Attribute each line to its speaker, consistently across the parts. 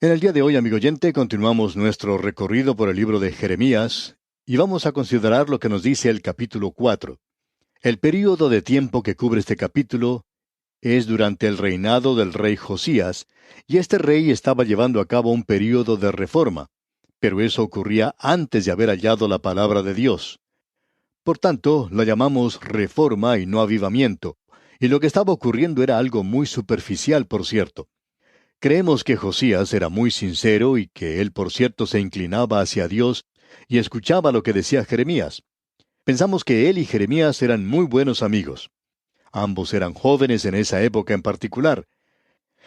Speaker 1: En el día de hoy, amigo oyente, continuamos nuestro recorrido por el libro de Jeremías y vamos a considerar lo que nos dice el capítulo 4. El período de tiempo que cubre este capítulo es durante el reinado del rey Josías, y este rey estaba llevando a cabo un período de reforma, pero eso ocurría antes de haber hallado la palabra de Dios. Por tanto, la llamamos reforma y no avivamiento, y lo que estaba ocurriendo era algo muy superficial, por cierto. Creemos que Josías era muy sincero y que él, por cierto, se inclinaba hacia Dios y escuchaba lo que decía Jeremías. Pensamos que él y Jeremías eran muy buenos amigos. Ambos eran jóvenes en esa época en particular.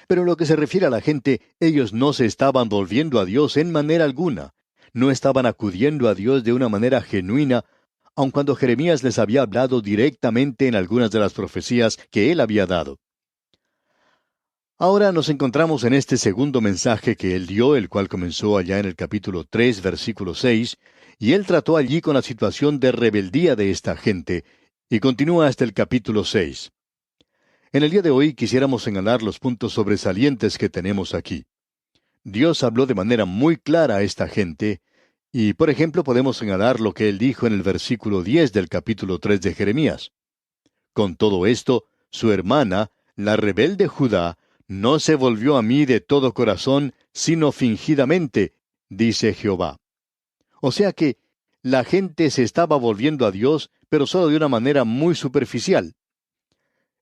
Speaker 1: Pero en lo que se refiere a la gente, ellos no se estaban volviendo a Dios en manera alguna. No estaban acudiendo a Dios de una manera genuina, aun cuando Jeremías les había hablado directamente en algunas de las profecías que él había dado. Ahora nos encontramos en este segundo mensaje que él dio, el cual comenzó allá en el capítulo 3, versículo 6, y él trató allí con la situación de rebeldía de esta gente, y continúa hasta el capítulo 6. En el día de hoy quisiéramos señalar los puntos sobresalientes que tenemos aquí. Dios habló de manera muy clara a esta gente, y por ejemplo podemos señalar lo que él dijo en el versículo 10 del capítulo 3 de Jeremías. Con todo esto, su hermana, la rebelde Judá, no se volvió a mí de todo corazón, sino fingidamente, dice Jehová. O sea que la gente se estaba volviendo a Dios, pero solo de una manera muy superficial.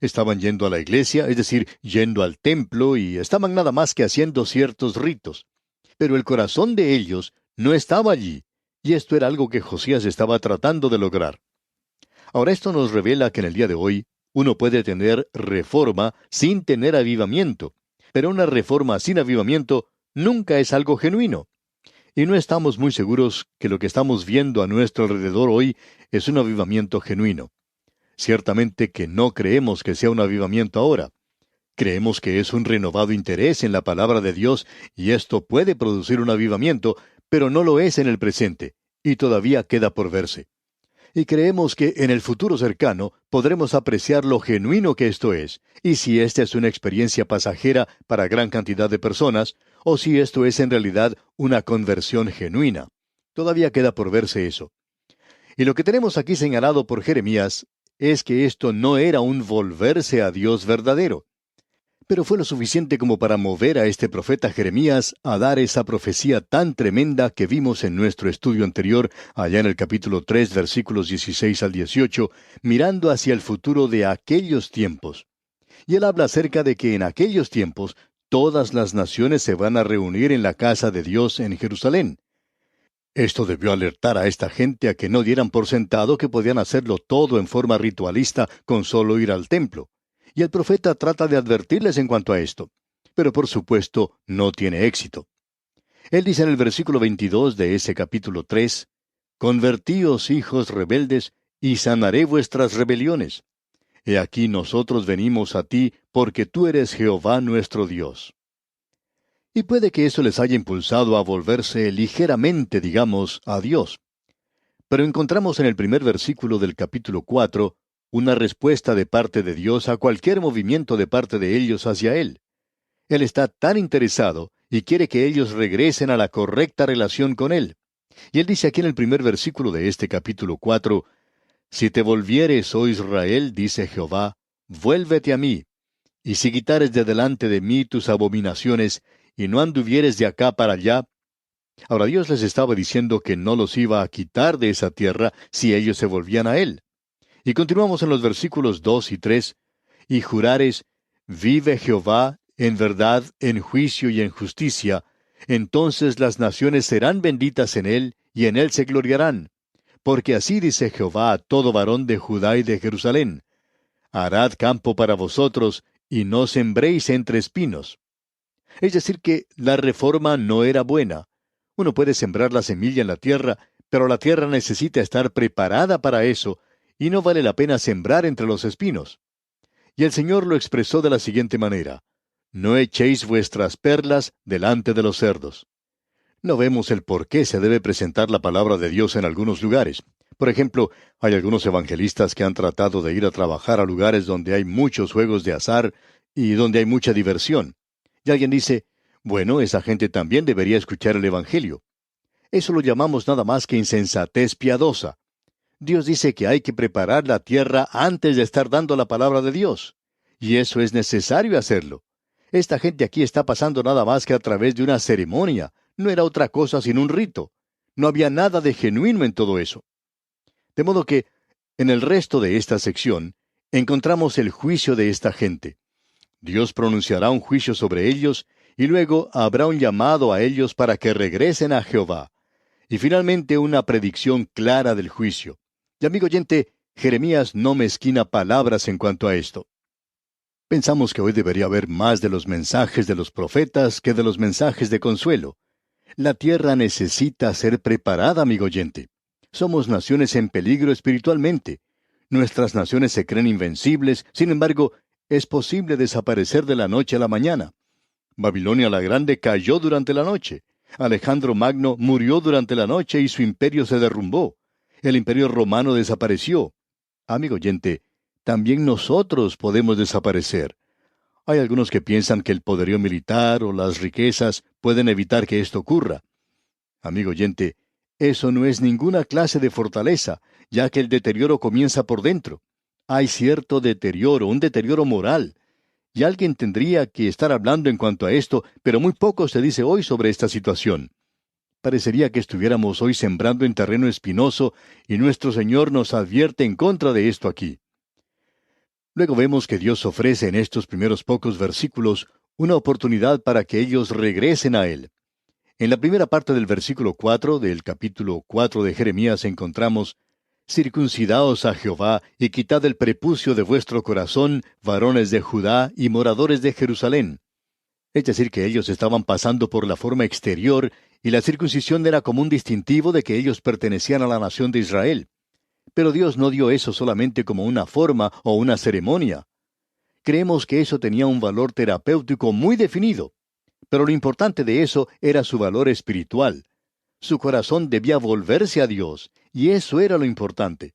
Speaker 1: Estaban yendo a la iglesia, es decir, yendo al templo, y estaban nada más que haciendo ciertos ritos. Pero el corazón de ellos no estaba allí, y esto era algo que Josías estaba tratando de lograr. Ahora esto nos revela que en el día de hoy uno puede tener reforma sin tener avivamiento, pero una reforma sin avivamiento nunca es algo genuino. Y no estamos muy seguros que lo que estamos viendo a nuestro alrededor hoy es un avivamiento genuino. Ciertamente que no creemos que sea un avivamiento ahora. Creemos que es un renovado interés en la palabra de Dios y esto puede producir un avivamiento, pero no lo es en el presente, y todavía queda por verse. Y creemos que en el futuro cercano podremos apreciar lo genuino que esto es, y si esta es una experiencia pasajera para gran cantidad de personas, o si esto es en realidad una conversión genuina. Todavía queda por verse eso. Y lo que tenemos aquí señalado por Jeremías es que esto no era un volverse a Dios verdadero. Pero fue lo suficiente como para mover a este profeta Jeremías a dar esa profecía tan tremenda que vimos en nuestro estudio anterior, allá en el capítulo 3, versículos 16 al 18, mirando hacia el futuro de aquellos tiempos. Y él habla acerca de que en aquellos tiempos todas las naciones se van a reunir en la casa de Dios en Jerusalén. Esto debió alertar a esta gente a que no dieran por sentado que podían hacerlo todo en forma ritualista con solo ir al templo. Y el profeta trata de advertirles en cuanto a esto. Pero por supuesto no tiene éxito. Él dice en el versículo 22 de ese capítulo 3, «Convertíos, hijos rebeldes, y sanaré vuestras rebeliones. He aquí nosotros venimos a ti, porque tú eres Jehová nuestro Dios». Y puede que eso les haya impulsado a volverse ligeramente, digamos, a Dios. Pero encontramos en el primer versículo del capítulo 4 una respuesta de parte de Dios a cualquier movimiento de parte de ellos hacia Él. Él está tan interesado y quiere que ellos regresen a la correcta relación con Él. Y Él dice aquí en el primer versículo de este capítulo 4, «Si te volvieres, oh Israel, dice Jehová, vuélvete a mí, y si quitares de delante de mí tus abominaciones, y no anduvieres de acá para allá». Ahora Dios les estaba diciendo que no los iba a quitar de esa tierra si ellos se volvían a Él. Y continuamos en los versículos 2 y 3, «Y jurares, vive Jehová, en verdad, en juicio y en justicia, entonces las naciones serán benditas en Él, y en Él se gloriarán. Porque así dice Jehová a todo varón de Judá y de Jerusalén, harad campo para vosotros, y no sembréis entre espinos». Es decir, que la reforma no era buena. Uno puede sembrar la semilla en la tierra, pero la tierra necesita estar preparada para eso, y no vale la pena sembrar entre los espinos. Y el Señor lo expresó de la siguiente manera, «No echéis vuestras perlas delante de los cerdos». No vemos el por qué se debe presentar la palabra de Dios en algunos lugares. Por ejemplo, hay algunos evangelistas que han tratado de ir a trabajar a lugares donde hay muchos juegos de azar y donde hay mucha diversión. Y alguien dice, Bueno, esa gente también debería escuchar el Evangelio. Eso lo llamamos nada más que insensatez piadosa. Dios dice que hay que preparar la tierra antes de estar dando la palabra de Dios. Y eso es necesario hacerlo. Esta gente aquí está pasando nada más que a través de una ceremonia. No era otra cosa sino un rito. No había nada de genuino en todo eso. De modo que, en el resto de esta sección, encontramos el juicio de esta gente. Dios pronunciará un juicio sobre ellos y luego habrá un llamado a ellos para que regresen a Jehová. Y finalmente una predicción clara del juicio. Y amigo oyente, Jeremías no mezquina palabras en cuanto a esto. Pensamos que hoy debería haber más de los mensajes de los profetas que de los mensajes de consuelo. La tierra necesita ser preparada, amigo oyente. Somos naciones en peligro espiritualmente. Nuestras naciones se creen invencibles, sin embargo, es posible desaparecer de la noche a la mañana. Babilonia la Grande cayó durante la noche. Alejandro Magno murió durante la noche y su imperio se derrumbó. El imperio romano desapareció. Amigo oyente, también nosotros podemos desaparecer. Hay algunos que piensan que el poderío militar o las riquezas pueden evitar que esto ocurra. Amigo oyente, eso no es ninguna clase de fortaleza, ya que el deterioro comienza por dentro. Hay cierto deterioro, un deterioro moral. Y alguien tendría que estar hablando en cuanto a esto, pero muy poco se dice hoy sobre esta situación. Parecería que estuviéramos hoy sembrando en terreno espinoso, y nuestro Señor nos advierte en contra de esto aquí. Luego vemos que Dios ofrece en estos primeros pocos versículos una oportunidad para que ellos regresen a Él. En la primera parte del versículo 4 del capítulo 4 de Jeremías encontramos: Circuncidaos a Jehová, y quitad el prepucio de vuestro corazón, varones de Judá y moradores de Jerusalén. Es decir, que ellos estaban pasando por la forma exterior, y la circuncisión era como un distintivo de que ellos pertenecían a la nación de Israel. Pero Dios no dio eso solamente como una forma o una ceremonia. Creemos que eso tenía un valor terapéutico muy definido. Pero lo importante de eso era su valor espiritual. Su corazón debía volverse a Dios, y eso era lo importante.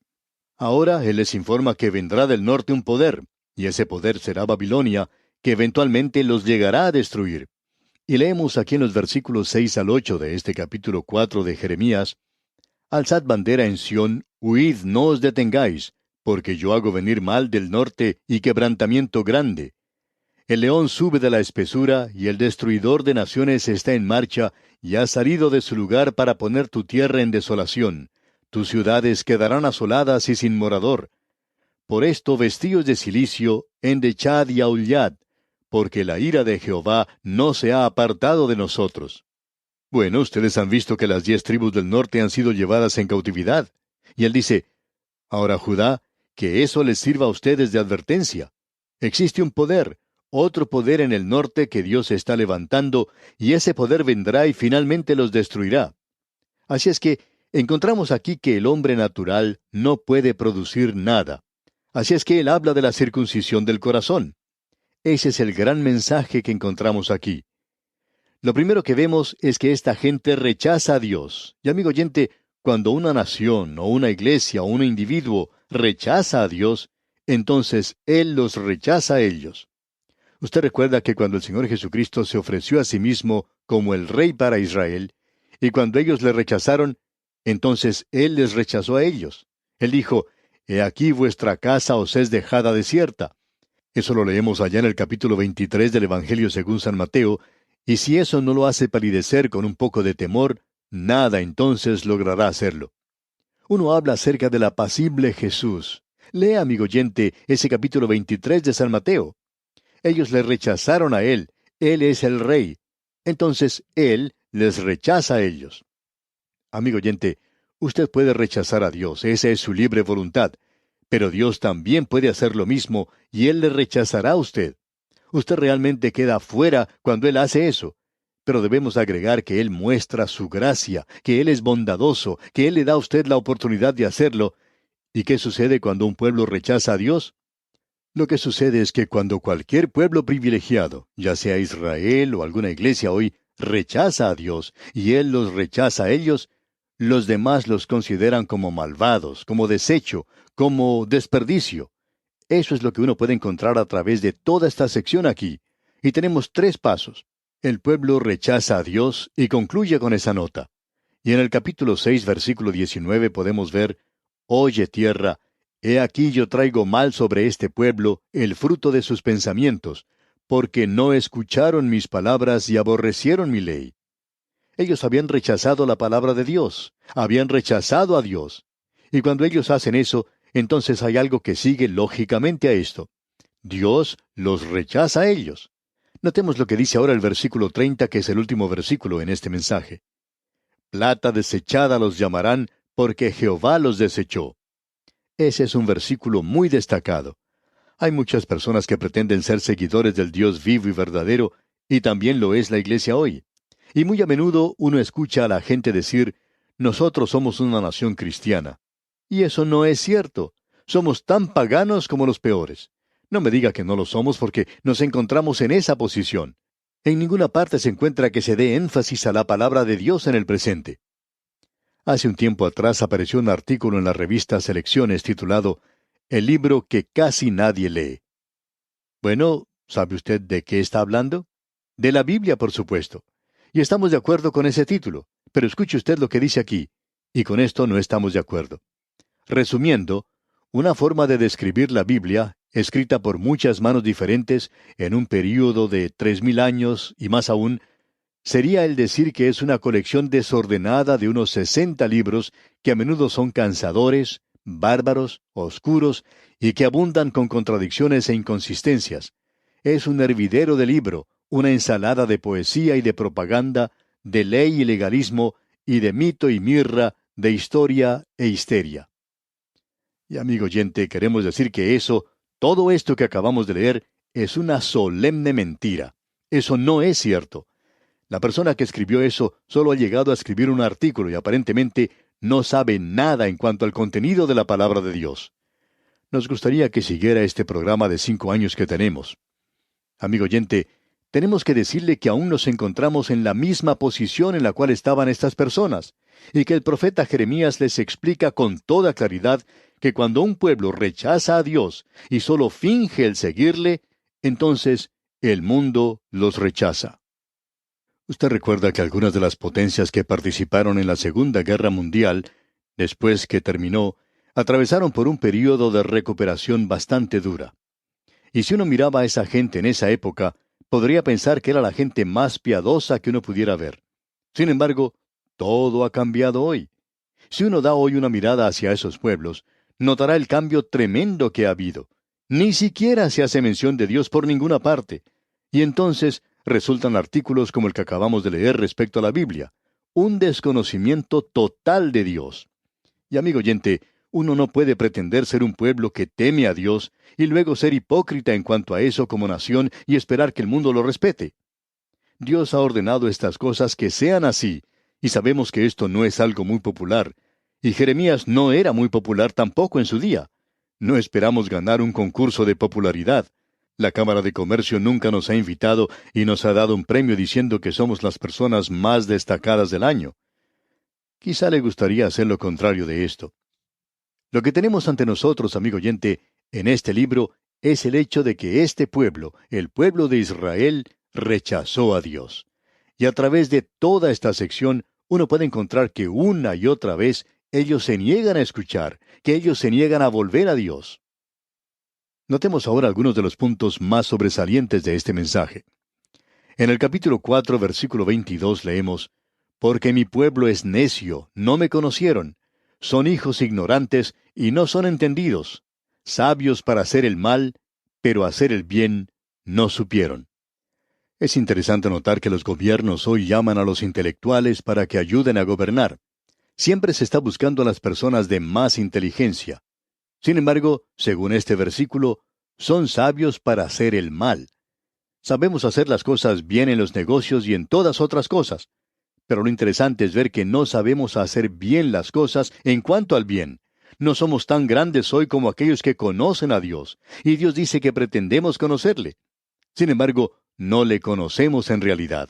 Speaker 1: Ahora Él les informa que vendrá del norte un poder, y ese poder será Babilonia, que eventualmente los llegará a destruir. Y leemos aquí en los versículos 6 al 8 de este capítulo 4 de Jeremías: Alzad bandera en Sión, huid, no os detengáis, porque yo hago venir mal del norte y quebrantamiento grande. El león sube de la espesura, y el destruidor de naciones está en marcha, y ha salido de su lugar para poner tu tierra en desolación. Tus ciudades quedarán asoladas y sin morador. Por esto vestíos de cilicio, endechad y aullad, porque la ira de Jehová no se ha apartado de nosotros. Bueno, ustedes han visto que las 10 tribus del norte han sido llevadas en cautividad. Y él dice: Ahora, Judá, que eso les sirva a ustedes de advertencia. Existe un poder, otro poder en el norte que Dios está levantando, y ese poder vendrá y finalmente los destruirá. Así es que encontramos aquí que el hombre natural no puede producir nada. Así es que él habla de la circuncisión del corazón. Ese es el gran mensaje que encontramos aquí. Lo primero que vemos es que esta gente rechaza a Dios. Y amigo oyente, cuando una nación o una iglesia o un individuo rechaza a Dios, entonces Él los rechaza a ellos. Usted recuerda que cuando el Señor Jesucristo se ofreció a sí mismo como el Rey para Israel, y cuando ellos le rechazaron, entonces Él les rechazó a ellos. Él dijo: He aquí vuestra casa os es dejada desierta. Eso lo leemos allá en el capítulo 23 del Evangelio según San Mateo, y si eso no lo hace palidecer con un poco de temor, nada entonces logrará hacerlo. Uno habla acerca del apacible Jesús. Lea, amigo oyente, ese capítulo 23 de San Mateo. Ellos le rechazaron a Él. Él es el Rey. Entonces Él les rechaza a ellos. Amigo oyente, usted puede rechazar a Dios, esa es su libre voluntad. Pero Dios también puede hacer lo mismo, y Él le rechazará a usted. Usted realmente queda fuera cuando Él hace eso. Pero debemos agregar que Él muestra su gracia, que Él es bondadoso, que Él le da a usted la oportunidad de hacerlo. ¿Y qué sucede cuando un pueblo rechaza a Dios? Lo que sucede es que cuando cualquier pueblo privilegiado, ya sea Israel o alguna iglesia hoy, rechaza a Dios, y Él los rechaza a ellos, los demás los consideran como malvados, como desecho, como desperdicio. Eso es lo que uno puede encontrar a través de toda esta sección aquí. Y tenemos 3 pasos. El pueblo rechaza a Dios y concluye con esa nota. Y en el capítulo 6, versículo 19 podemos ver, Oye tierra, he aquí yo traigo mal sobre este pueblo el fruto de sus pensamientos, porque no escucharon mis palabras y aborrecieron mi ley. Ellos habían rechazado la palabra de Dios, habían rechazado a Dios. Y cuando ellos hacen eso, entonces hay algo que sigue lógicamente a esto. Dios los rechaza a ellos. Notemos lo que dice ahora el versículo 30, que es el último versículo en este mensaje. Plata desechada los llamarán, porque Jehová los desechó. Ese es un versículo muy destacado. Hay muchas personas que pretenden ser seguidores del Dios vivo y verdadero, y también lo es la iglesia hoy. Y muy a menudo uno escucha a la gente decir, nosotros somos una nación cristiana. Y eso no es cierto. Somos tan paganos como los peores. No me diga que no lo somos porque nos encontramos en esa posición. En ninguna parte se encuentra que se dé énfasis a la palabra de Dios en el presente. Hace un tiempo atrás apareció un artículo en la revista Selecciones titulado El libro que casi nadie lee. Bueno, ¿sabe usted de qué está hablando? De la Biblia, por supuesto. Y estamos de acuerdo con ese título. Pero escuche usted lo que dice aquí. Y con esto no estamos de acuerdo. Resumiendo, una forma de describir la Biblia, escrita por muchas manos diferentes en un período de 3,000 años y más aún, sería el decir que es una colección desordenada de unos 60 libros que a menudo son cansadores, bárbaros, oscuros y que abundan con contradicciones e inconsistencias. Es un hervidero de libro, una ensalada de poesía y de propaganda, de ley y legalismo, y de mito y mirra, de historia e histeria. Y amigo oyente, queremos decir que todo esto que acabamos de leer, es una solemne mentira. Eso no es cierto. La persona que escribió eso solo ha llegado a escribir un artículo y aparentemente no sabe nada en cuanto al contenido de la palabra de Dios. Nos gustaría que siguiera este programa de 5 años que tenemos. Amigo oyente, tenemos que decirle que aún nos encontramos en la misma posición en la cual estaban estas personas, y que el profeta Jeremías les explica con toda claridad que cuando un pueblo rechaza a Dios y solo finge el seguirle, entonces el mundo los rechaza. Usted recuerda que algunas de las potencias que participaron en la Segunda Guerra Mundial, después que terminó, atravesaron por un período de recuperación bastante dura. Y si uno miraba a esa gente en esa época, podría pensar que era la gente más piadosa que uno pudiera ver. Sin embargo, todo ha cambiado hoy. Si uno da hoy una mirada hacia esos pueblos, notará el cambio tremendo que ha habido. Ni siquiera se hace mención de Dios por ninguna parte. Y entonces resultan artículos como el que acabamos de leer respecto a la Biblia. Un desconocimiento total de Dios. Y amigo oyente, uno no puede pretender ser un pueblo que teme a Dios y luego ser hipócrita en cuanto a eso como nación y esperar que el mundo lo respete. Dios ha ordenado estas cosas que sean así, y sabemos que esto no es algo muy popular. Y Jeremías no era muy popular tampoco en su día. No esperamos ganar un concurso de popularidad. La Cámara de Comercio nunca nos ha invitado y nos ha dado un premio diciendo que somos las personas más destacadas del año. Quizá le gustaría hacer lo contrario de esto. Lo que tenemos ante nosotros, amigo oyente, en este libro, es el hecho de que este pueblo, el pueblo de Israel, rechazó a Dios. Y a través de toda esta sección, uno puede encontrar que una y otra vez ellos se niegan a escuchar, que ellos se niegan a volver a Dios. Notemos ahora algunos de los puntos más sobresalientes de este mensaje. En el capítulo 4, versículo 22 leemos, Porque mi pueblo es necio, no me conocieron. Son hijos ignorantes y no son entendidos. Sabios para hacer el mal, pero hacer el bien no supieron. Es interesante notar que los gobiernos hoy llaman a los intelectuales para que ayuden a gobernar. Siempre se está buscando a las personas de más inteligencia. Sin embargo, según este versículo, son sabios para hacer el mal. Sabemos hacer las cosas bien en los negocios y en todas otras cosas. Pero lo interesante es ver que no sabemos hacer bien las cosas en cuanto al bien. No somos tan grandes hoy como aquellos que conocen a Dios, y Dios dice que pretendemos conocerle. Sin embargo, no le conocemos en realidad.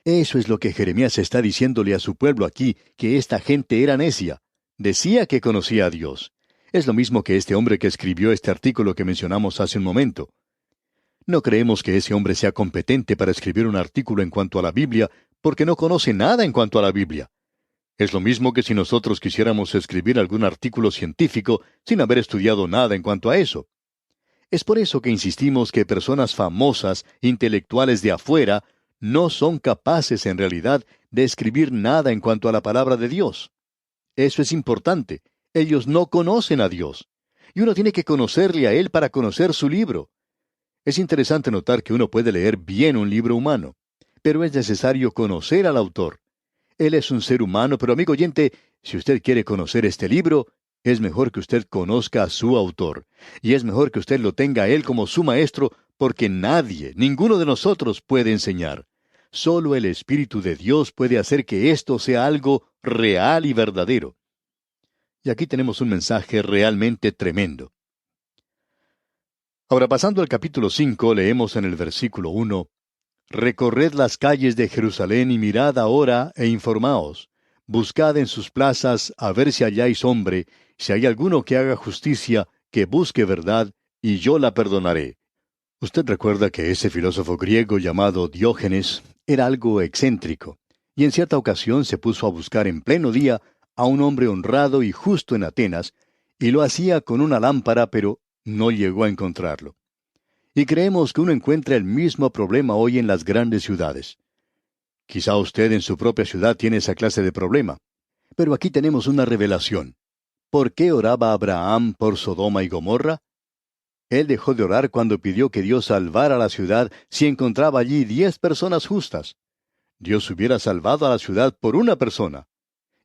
Speaker 1: Eso es lo que Jeremías está diciéndole a su pueblo aquí, que esta gente era necia. Decía que conocía a Dios. Es lo mismo que este hombre que escribió este artículo que mencionamos hace un momento. No creemos que ese hombre sea competente para escribir un artículo en cuanto a la Biblia, porque no conoce nada en cuanto a la Biblia. Es lo mismo que si nosotros quisiéramos escribir algún artículo científico sin haber estudiado nada en cuanto a eso. Es por eso que insistimos que personas famosas, intelectuales de afuera, no son capaces en realidad de escribir nada en cuanto a la palabra de Dios. Eso es importante. Ellos no conocen a Dios. Y uno tiene que conocerle a Él para conocer su libro. Es interesante notar que uno puede leer bien un libro humano, pero es necesario conocer al autor. Él es un ser humano, pero amigo oyente, si usted quiere conocer este libro, es mejor que usted conozca a su autor, y es mejor que usted lo tenga a él como su maestro, porque nadie, ninguno de nosotros puede enseñar. Solo el Espíritu de Dios puede hacer que esto sea algo real y verdadero. Y aquí tenemos un mensaje realmente tremendo. Ahora, pasando al capítulo 5, leemos en el versículo 1: Recorred las calles de Jerusalén y mirad ahora e informaos. Buscad en sus plazas a ver si halláis hombre, si hay alguno que haga justicia, que busque verdad, y yo la perdonaré. Usted recuerda que ese filósofo griego llamado Diógenes era algo excéntrico, y en cierta ocasión se puso a buscar en pleno día a un hombre honrado y justo en Atenas, y lo hacía con una lámpara, pero no llegó a encontrarlo. Y creemos que uno encuentra el mismo problema hoy en las grandes ciudades. Quizá usted en su propia ciudad tiene esa clase de problema. Pero aquí tenemos una revelación. ¿Por qué oraba Abraham por Sodoma y Gomorra? Él dejó de orar cuando pidió que Dios salvara la ciudad si encontraba allí 10 personas justas. Dios hubiera salvado a la ciudad por una persona.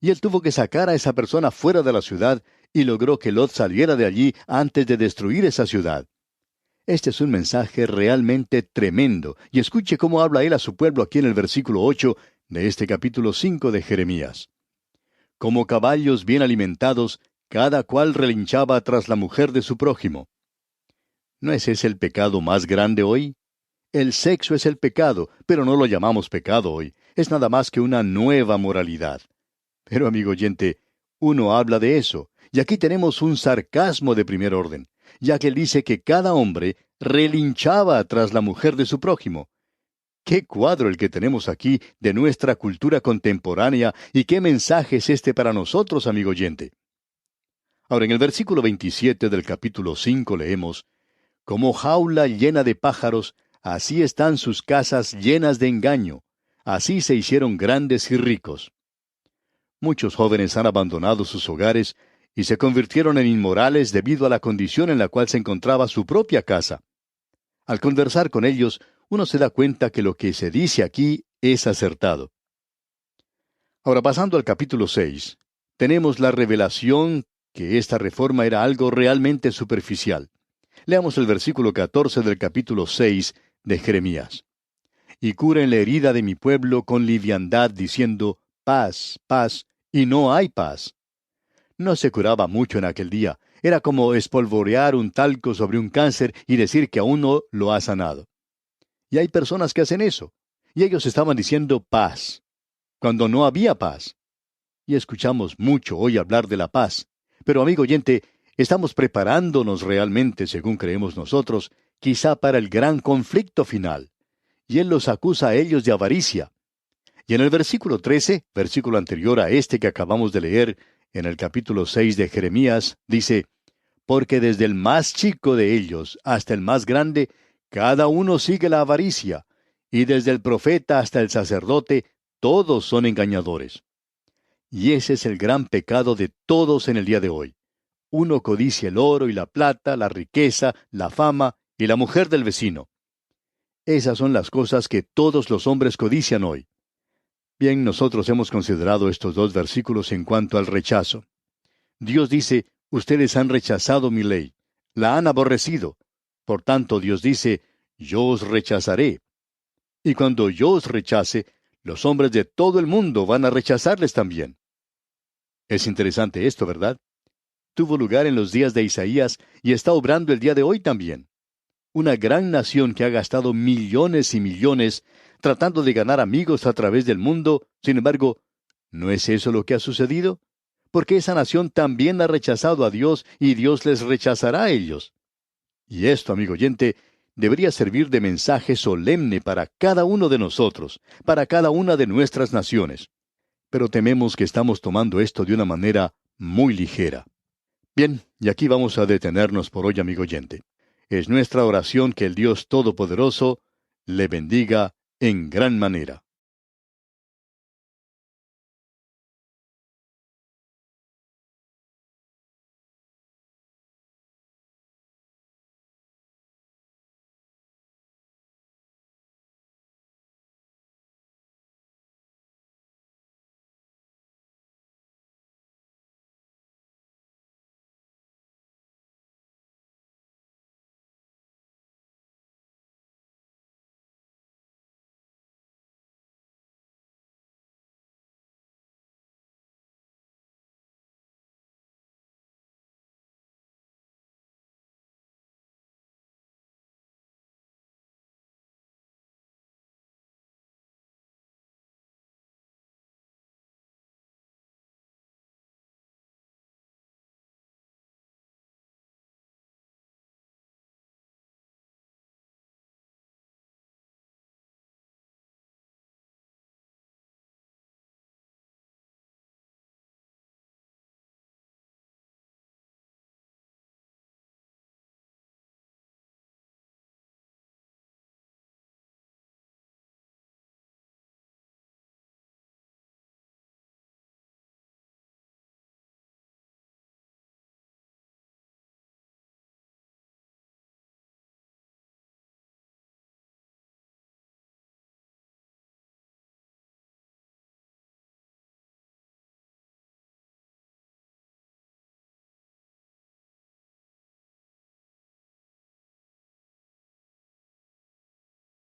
Speaker 1: Y él tuvo que sacar a esa persona fuera de la ciudad y logró que Lot saliera de allí antes de destruir esa ciudad. Este es un mensaje realmente tremendo, y escuche cómo habla él a su pueblo aquí en el versículo 8 de este capítulo 5 de Jeremías. Como caballos bien alimentados, cada cual relinchaba tras la mujer de su prójimo. ¿No es ese el pecado más grande hoy? El sexo es el pecado, pero no lo llamamos pecado hoy. Es nada más que una nueva moralidad. Pero, amigo oyente, uno habla de eso, y aquí tenemos un sarcasmo de primer orden, ya que él dice que cada hombre relinchaba tras la mujer de su prójimo. ¡Qué cuadro el que tenemos aquí de nuestra cultura contemporánea y qué mensaje es este para nosotros, amigo oyente! Ahora, en el versículo 27 del capítulo 5 leemos: Como jaula llena de pájaros, así están sus casas llenas de engaño. Así se hicieron grandes y ricos. Muchos jóvenes han abandonado sus hogares y se convirtieron en inmorales debido a la condición en la cual se encontraba su propia casa. Al conversar con ellos, uno se da cuenta que lo que se dice aquí es acertado. Ahora, pasando al capítulo 6, tenemos la revelación que esta reforma era algo realmente superficial. Leamos el versículo 14 del capítulo 6 de Jeremías. Y curen la herida de mi pueblo con liviandad, diciendo, paz, paz, y no hay paz. No se curaba mucho en aquel día. Era como espolvorear un talco sobre un cáncer y decir que aún no lo ha sanado. Y hay personas que hacen eso. Y ellos estaban diciendo paz, cuando no había paz. Y escuchamos mucho hoy hablar de la paz. Pero, amigo oyente, estamos preparándonos realmente, según creemos nosotros, quizá para el gran conflicto final. Y él los acusa a ellos de avaricia. Y en el versículo 13, versículo anterior a este que acabamos de leer, en el capítulo 6 de Jeremías, dice: Porque desde el más chico de ellos hasta el más grande, cada uno sigue la avaricia, y desde el profeta hasta el sacerdote, todos son engañadores. Y ese es el gran pecado de todos en el día de hoy. Uno codicia el oro y la plata, la riqueza, la fama y la mujer del vecino. Esas son las cosas que todos los hombres codician hoy. Bien, nosotros hemos considerado estos dos versículos en cuanto al rechazo. Dios dice: ustedes han rechazado mi ley, la han aborrecido. Por tanto, Dios dice: yo os rechazaré. Y cuando yo os rechace, los hombres de todo el mundo van a rechazarles también. Es interesante esto, ¿verdad? Tuvo lugar en los días de Isaías y está obrando el día de hoy también. Una gran nación que ha gastado millones y millones tratando de ganar amigos a través del mundo, sin embargo, ¿no es eso lo que ha sucedido? Porque esa nación también ha rechazado a Dios y Dios les rechazará a ellos. Y esto, amigo oyente, debería servir de mensaje solemne para cada uno de nosotros, para cada una de nuestras naciones. Pero tememos que estamos tomando esto de una manera muy ligera. Bien, y aquí vamos a detenernos por hoy, amigo oyente. Es nuestra oración que el Dios Todopoderoso le bendiga en gran manera.